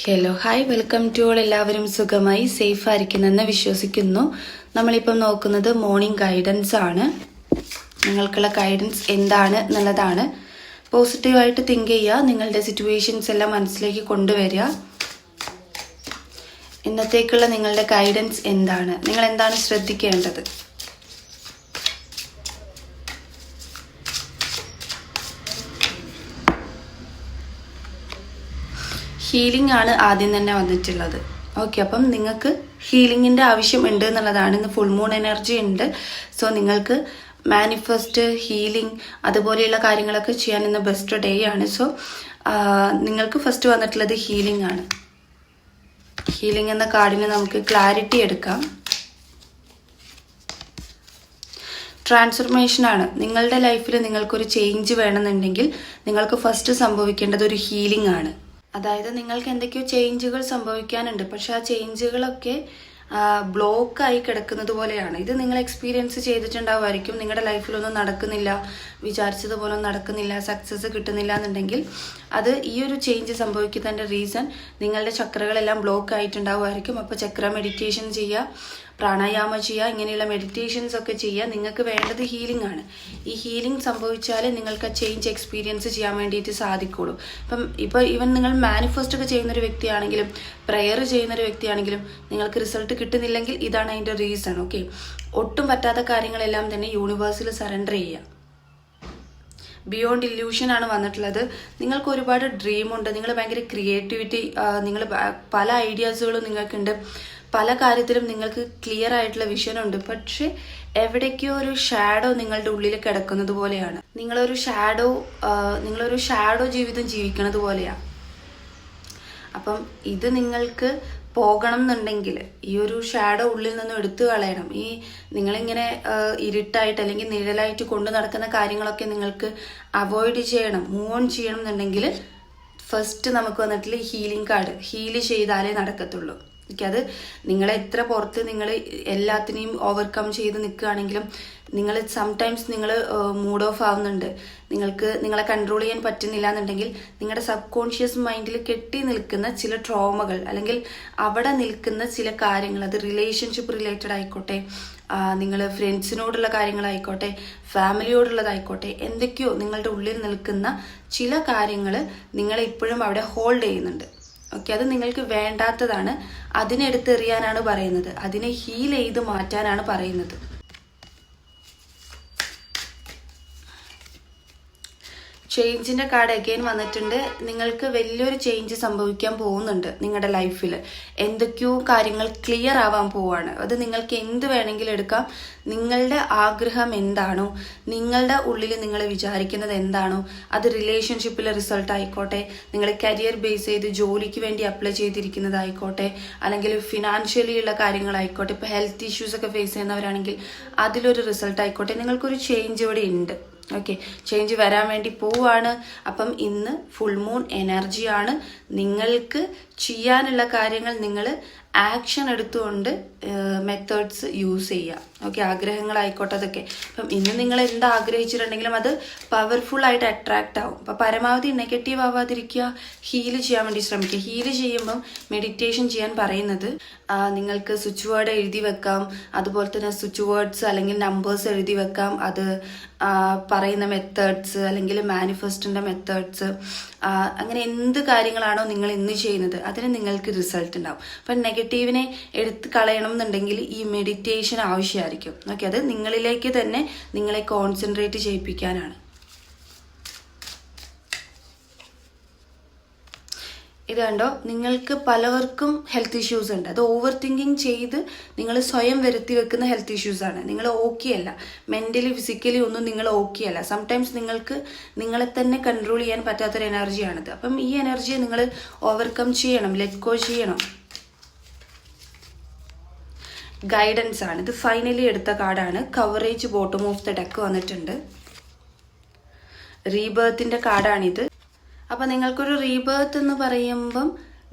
Hello hi welcome to all. എല്ലാവരും സുഖമായി safe ആയിരിക്കുന്നെന്ന് വിശ്വസിക്കുന്നു. നമ്മളിപ്പം നോക്കുന്നത് മോർണിംഗ് ഗൈഡൻസ് ആണ്. നിങ്ങൾക്കുള്ള ഗൈഡൻസ് എന്താണ് എന്നുള്ളതാണ്. പോസിറ്റീവായിട്ട് തിങ്ക് ചെയ്യുക, നിങ്ങളുടെ സിറ്റുവേഷൻസ് എല്ലാം മനസ്സിലേക്ക് കൊണ്ടുവരിക. ഇന്നത്തേക്കുള്ള നിങ്ങളുടെ ഗൈഡൻസ് എന്താണ്, നിങ്ങൾ എന്താണ് ശ്രദ്ധിക്കേണ്ടത്? ഹീലിംഗ് ആണ് ആദ്യം തന്നെ വന്നിട്ടുള്ളത്. ഓക്കെ, അപ്പം നിങ്ങൾക്ക് ഹീലിംഗിൻ്റെ ആവശ്യം ഉണ്ട് എന്നുള്ളതാണ്. ഇന്ന് ഫുൾ മൂൺ എനർജി ഉണ്ട്. സോ നിങ്ങൾക്ക് മാനിഫെസ്റ്റ്, ഹീലിംഗ് അതുപോലെയുള്ള കാര്യങ്ങളൊക്കെ ചെയ്യാൻ ഇന്ന് ബെസ്റ്റ് ഡേ ആണ്. സോ നിങ്ങൾക്ക് ഫസ്റ്റ് വന്നിട്ടുള്ളത് ഹീലിംഗ് ആണ്. ഹീലിംഗ് എന്ന കാർഡിന് നമുക്ക് ക്ലാരിറ്റി എടുക്കാം. ട്രാൻസ്ഫർമേഷൻ ആണ്. നിങ്ങളുടെ ലൈഫിൽ നിങ്ങൾക്കൊരു ചേഞ്ച് വേണമെന്നുണ്ടെങ്കിൽ നിങ്ങൾക്ക് ഫസ്റ്റ് സംഭവിക്കേണ്ടത് ഒരു ഹീലിംഗ് ആണ്. അതായത് നിങ്ങൾക്ക് എന്തൊക്കെയോ ചേഞ്ചുകൾ സംഭവിക്കാനുണ്ട്, പക്ഷെ ആ ചേഞ്ചുകളൊക്കെ ബ്ലോക്കായി കിടക്കുന്നത് പോലെയാണ്. ഇത് നിങ്ങൾ എക്സ്പീരിയൻസ് ചെയ്തിട്ടുണ്ടാവുമായിരിക്കും. നിങ്ങളുടെ ലൈഫിലൊന്നും നടക്കുന്നില്ല, വിചാരിച്ചതുപോലെ നടക്കുന്നില്ല, സക്സസ് കിട്ടുന്നില്ല എന്നുണ്ടെങ്കിൽ അത് ഈ ഒരു ചേഞ്ച് സംഭവിക്കുന്നതിൻ്റെ റീസൺ നിങ്ങളുടെ ചക്രകളെല്ലാം ബ്ലോക്ക് ആയിട്ടുണ്ടാവുമായിരിക്കും. അപ്പോൾ ചക്ര മെഡിറ്റേഷൻ ചെയ്യുക, പ്രാണായാമ ചെയ്യുക, ഇങ്ങനെയുള്ള മെഡിറ്റേഷൻസ് ഒക്കെ ചെയ്യുക. നിങ്ങൾക്ക് വേണ്ടത് ഹീലിംഗ് ആണ്. ഈ ഹീലിംഗ് സംഭവിച്ചാൽ നിങ്ങൾക്ക് ആ ചേഞ്ച് എക്സ്പീരിയൻസ് ചെയ്യാൻ വേണ്ടിയിട്ട് സാധിക്കുള്ളൂ. ഇപ്പോൾ ഈവൻ നിങ്ങൾ മാനിഫെസ്റ്റ് ഒക്കെ ചെയ്യുന്നൊരു വ്യക്തിയാണെങ്കിലും പ്രെയർ ചെയ്യുന്നൊരു വ്യക്തിയാണെങ്കിലും നിങ്ങൾക്ക് റിസൾട്ട് കിട്ടുന്നില്ലെങ്കിൽ ഇതാണ് അതിൻ്റെ റീസൺ. ഓക്കെ, ഒട്ടും പറ്റാത്ത കാര്യങ്ങളെല്ലാം തന്നെ യൂണിവേഴ്സിൽ സറണ്ടർ ചെയ്യുക. ബിയോണ്ട് ഇല്യൂഷൻ ആണ് വന്നിട്ടുള്ളത്. നിങ്ങൾക്ക് ഒരുപാട് ഡ്രീമുണ്ട്, നിങ്ങൾ ഭയങ്കര ക്രിയേറ്റിവിറ്റി, നിങ്ങൾ പല ഐഡിയാസുകളും നിങ്ങൾക്കുണ്ട്, പല കാര്യത്തിലും നിങ്ങൾക്ക് ക്ലിയർ ആയിട്ടുള്ള വിഷനുണ്ട്. പക്ഷെ എവിടേക്കോ ഒരു ഷാഡോ നിങ്ങളുടെ ഉള്ളിൽ കിടക്കുന്നത് പോലെയാണ്. നിങ്ങളൊരു ഷാഡോ ജീവിതം ജീവിക്കുന്നത് പോലെയാണ്. അപ്പം ഇത് നിങ്ങൾക്ക് പോകണം എന്നുണ്ടെങ്കിൽ ഈ ഒരു ഷാഡോ ഉള്ളിൽ നിന്ന് എടുത്തു കളയണം. ഈ നിങ്ങളിങ്ങനെ ഇരുട്ടായിട്ട് അല്ലെങ്കിൽ നിഴലായിട്ട് കൊണ്ടു നടക്കുന്ന കാര്യങ്ങളൊക്കെ നിങ്ങൾക്ക് അവോയ്ഡ് ചെയ്യണം, മൂവ് ഓൺ ചെയ്യണം എന്നുണ്ടെങ്കിൽ ഫസ്റ്റ് നമുക്ക് വന്നിട്ടുള്ള ഹീലിംഗ് കാർഡ്. ഹീല് ചെയ്താലേ നടക്കത്തുള്ളൂ. അത് നിങ്ങളെ എത്ര പുറത്ത് നിങ്ങൾ എല്ലാത്തിനെയും ഓവർകം ചെയ്ത് നിൽക്കുകയാണെങ്കിലും നിങ്ങൾ സംടൈംസ് നിങ്ങൾ മൂഡ് ഓഫ് ആവുന്നുണ്ട്, നിങ്ങൾക്ക് നിങ്ങളെ കൺട്രോൾ ചെയ്യാൻ പറ്റുന്നില്ല എന്നുണ്ടെങ്കിൽ നിങ്ങളുടെ സബ് കോൺഷ്യസ് മൈൻഡിൽ കെട്ടി നിൽക്കുന്ന ചില ട്രോമകൾ അല്ലെങ്കിൽ അവിടെ നിൽക്കുന്ന ചില കാര്യങ്ങൾ, അത് റിലേഷൻഷിപ്പ് റിലേറ്റഡ് ആയിക്കോട്ടെ, നിങ്ങൾ ഫ്രണ്ട്സിനോടുള്ള കാര്യങ്ങളായിക്കോട്ടെ, ഫാമിലിയോടുള്ളതായിക്കോട്ടെ, എന്തൊക്കെയോ നിങ്ങളുടെ ഉള്ളിൽ നിൽക്കുന്ന ചില കാര്യങ്ങൾ നിങ്ങളെ ഇപ്പോഴും അവിടെ ഹോൾഡ് ചെയ്യുന്നുണ്ട്. ഓക്കെ, അത് നിങ്ങൾക്ക് വേണ്ടാത്തതാണ്. അതിനെടുത്തെറിയാനാണ് പറയുന്നത്, അതിനെ ഹീൽ ചെയ്ത് മാറ്റാനാണ് പറയുന്നത്. ചേഞ്ചിന്റെ കാർഡ് അഗെയിൻ വന്നിട്ടുണ്ട്. നിങ്ങൾക്ക് വലിയൊരു ചേഞ്ച് സംഭവിക്കാൻ പോകുന്നുണ്ട് നിങ്ങളുടെ ലൈഫിൽ. എന്തൊക്കെയോ കാര്യങ്ങൾ ക്ലിയർ ആവാൻ പോവാണ്. അത് നിങ്ങൾക്ക് എന്ത് വേണമെങ്കിലും എടുക്കാം. നിങ്ങളുടെ ആഗ്രഹം എന്താണോ, നിങ്ങളുടെ ഉള്ളിൽ നിങ്ങൾ വിചാരിക്കുന്നത് എന്താണോ, അത് റിലേഷൻഷിപ്പിലെ റിസൾട്ട് ആയിക്കോട്ടെ, നിങ്ങൾ കരിയർ ബേസ് ചെയ്ത് ജോലിക്ക് വേണ്ടി അപ്ലൈ ചെയ്തിരിക്കുന്നതായിക്കോട്ടെ, അല്ലെങ്കിൽ ഫിനാൻഷ്യലി ഉള്ള കാര്യങ്ങളായിക്കോട്ടെ, ഇപ്പോൾ ഹെൽത്ത് ഇഷ്യൂസ് ഒക്കെ ഫേസ് ചെയ്യുന്നവരാണെങ്കിൽ അതിലൊരു റിസൾട്ട് ആയിക്കോട്ടെ, നിങ്ങൾക്കൊരു ചേഞ്ച് ഇവിടെ ഉണ്ട്. ഓക്കെ, ചേഞ്ച് വരാൻ വേണ്ടി പോവാണ്. അപ്പം ഇന്ന് ഫുൾ മൂൺ എനർജിയാണ്. നിങ്ങൾക്ക് ചെയ്യാനുള്ള കാര്യങ്ങൾ നിങ്ങൾ ആക്ഷൻ എടുത്തുകൊണ്ട് മെത്തേഡ്സ് യൂസ് ചെയ്യുക. ഓക്കെ, ആഗ്രഹങ്ങളായിക്കോട്ടെ അതൊക്കെ. അപ്പം ഇന്ന് നിങ്ങൾ എന്ത് ആഗ്രഹിച്ചിട്ടുണ്ടെങ്കിലും അത് പവർഫുൾ ആയിട്ട് അട്രാക്റ്റ് ആവും. അപ്പം പരമാവധി നെഗറ്റീവ് ആവാതിരിക്കുക, ഹീല് ചെയ്യാൻ വേണ്ടി ശ്രമിക്കുക. ഹീല് ചെയ്യുമ്പം മെഡിറ്റേഷൻ ചെയ്യാൻ പറയുന്നത് നിങ്ങൾക്ക് സ്വിച്ച് വേർഡ് എഴുതി വെക്കാം, അതുപോലെ തന്നെ സ്വിച്ച് വേർഡ്സ് അല്ലെങ്കിൽ നമ്പേഴ്സ് എഴുതി വെക്കാം. അത് പറയുന്ന മെത്തേഡ്സ് അല്ലെങ്കിൽ മാനിഫെസ്റ്റിൻ്റെ മെത്തേഡ്സ്, അങ്ങനെ എന്ത് കാര്യങ്ങളാണോ നിങ്ങൾ ഇന്ന് ചെയ്യുന്നത് അതിന് നിങ്ങൾക്ക് റിസൾട്ട് ഉണ്ടാവും. അപ്പം നെഗറ്റീവിനെ എടുത്ത് കളയണം എന്നുണ്ടെങ്കിൽ ഈ മെഡിറ്റേഷൻ ആവശ്യമായിരിക്കും. ഓക്കെ, അത് നിങ്ങളിലേക്ക് തന്നെ നിങ്ങളെ കോൺസെൻട്രേറ്റ് ചെയ്യിപ്പിക്കാനാണ്. ഇത് കണ്ടോ, നിങ്ങൾക്ക് പലവർക്കും ഹെൽത്ത് ഇഷ്യൂസ് ഉണ്ട്. അത് ഓവർ തിങ്കിങ് ചെയ്ത് നിങ്ങൾ സ്വയം വരുത്തി വെക്കുന്ന ഹെൽത്ത് ഇഷ്യൂസ് ആണ്. നിങ്ങൾ ഓക്കെ അല്ല, മെന്റലി ഫിസിക്കലി ഒന്നും നിങ്ങൾ ഓക്കെ അല്ല. സംടൈംസ് നിങ്ങൾക്ക് നിങ്ങളെ തന്നെ കൺട്രോൾ ചെയ്യാൻ പറ്റാത്തൊരു എനർജിയാണിത്. അപ്പം ഈ എനർജിയെ നിങ്ങൾ ഓവർകം ചെയ്യണം, ലെറ്റ് ഗോ ചെയ്യണം. ഗൈഡൻസ് ആണ് ഇത്. ഫൈനലി എടുത്ത കാർഡാണ്. Coverage bottom of the deck വന്നിട്ടുണ്ട്. റീബേർത്തിന്റെ കാർഡാണിത്. അപ്പം നിങ്ങൾക്കൊരു റീബേർത്ത് എന്ന് പറയുമ്പം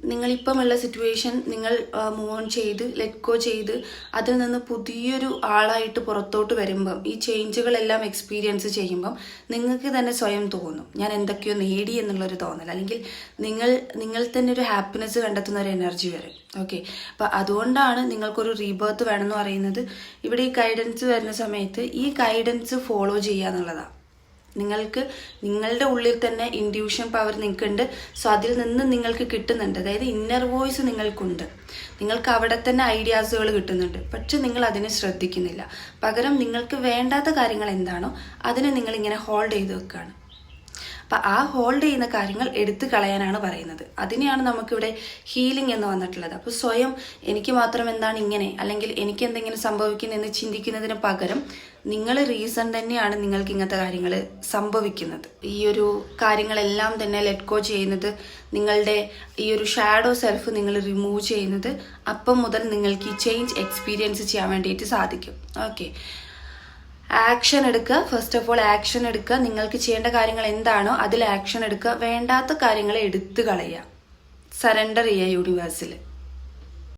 നിങ്ങളിപ്പമുള്ള സിറ്റുവേഷൻ നിങ്ങൾ മൂവ് ഓൺ ചെയ്ത് ലെറ്റ് ഗോ ചെയ്ത് അതിൽ നിന്ന് പുതിയൊരു ആളായിട്ട് പുറത്തോട്ട് വരുമ്പം ഈ ചേഞ്ചുകളെല്ലാം എക്സ്പീരിയൻസ് ചെയ്യുമ്പം നിങ്ങൾക്ക് തന്നെ സ്വയം തോന്നും ഞാൻ എന്തൊക്കെയോ നേടി എന്നുള്ളൊരു തോന്നൽ, അല്ലെങ്കിൽ നിങ്ങൾ തന്നെ ഒരു ഹാപ്പിനെസ് കണ്ടെത്തുന്ന ഒരു എനർജി വരും. ഓക്കെ, അപ്പം അതുകൊണ്ടാണ് നിങ്ങൾക്കൊരു റീബർത്ത് വേണമെന്ന് പറയുന്നത്. ഇവിടെ ഈ ഗൈഡൻസ് വരുന്ന സമയത്ത് ഈ ഗൈഡൻസ് ഫോളോ ചെയ്യുക എന്നുള്ളതാണ്. നിങ്ങൾക്ക് നിങ്ങളുടെ ഉള്ളിൽ തന്നെ ഇൻഡ്യൂഷൻ പവർ നിൽക്കുന്നുണ്ട്. സോ അതിൽ നിന്ന് നിങ്ങൾക്ക് കിട്ടുന്നുണ്ട്, അതായത് ഇന്നർ വോയിസ് നിങ്ങൾക്കുണ്ട്. നിങ്ങൾക്ക് അവിടെ തന്നെ ഐഡിയാസുകൾ കിട്ടുന്നുണ്ട്. പക്ഷെ നിങ്ങൾ അതിനെ ശ്രദ്ധിക്കുന്നില്ല. പകരം നിങ്ങൾക്ക് വേണ്ടാത്ത കാര്യങ്ങൾ എന്താണോ അതിനെ നിങ്ങളിങ്ങനെ ഹോൾഡ് ചെയ്ത് വെക്കുകയാണ്. അപ്പം ആ ഹോൾഡ് ചെയ്യുന്ന കാര്യങ്ങൾ എടുത്തു കളയാനാണ് പറയുന്നത്. അതിനെയാണ് നമുക്കിവിടെ ഹീലിംഗ് എന്ന് വന്നിട്ടുള്ളത്. അപ്പോൾ സ്വയം എനിക്ക് മാത്രം എന്താണ് ഇങ്ങനെ, അല്ലെങ്കിൽ എനിക്ക് എന്തെങ്കിലും സംഭവിക്കുന്നതെന്ന് ചിന്തിക്കുന്നതിന് പകരം നിങ്ങൾ റീസൺ തന്നെയാണ് നിങ്ങൾക്ക് ഇങ്ങനത്തെ കാര്യങ്ങൾ സംഭവിക്കുന്നത്. ഈ ഒരു കാര്യങ്ങളെല്ലാം തന്നെ ലെറ്റ് ഗോ ചെയ്യുന്നത്, നിങ്ങളുടെ ഈ ഒരു ഷാഡോ സെൽഫ് നിങ്ങൾ റിമൂവ് ചെയ്യുന്നത്, അപ്പം മുതൽ നിങ്ങൾക്ക് ഈ ചേഞ്ച് എക്സ്പീരിയൻസ് ചെയ്യാൻ വേണ്ടിയിട്ട് സാധിക്കും. ഓക്കെ, ആക്ഷൻ എടുക്കുക. ഫസ്റ്റ് ഓഫ് ഓൾ ആക്ഷൻ എടുക്കുക. നിങ്ങൾക്ക് ചെയ്യേണ്ട കാര്യങ്ങൾ എന്താണോ അതിൽ ആക്ഷൻ എടുക്കുക. വേണ്ടാത്ത കാര്യങ്ങളെ എടുത്തു കളയുക. സറണ്ടർ ചെയ്യുക യൂണിവേഴ്സിൽ.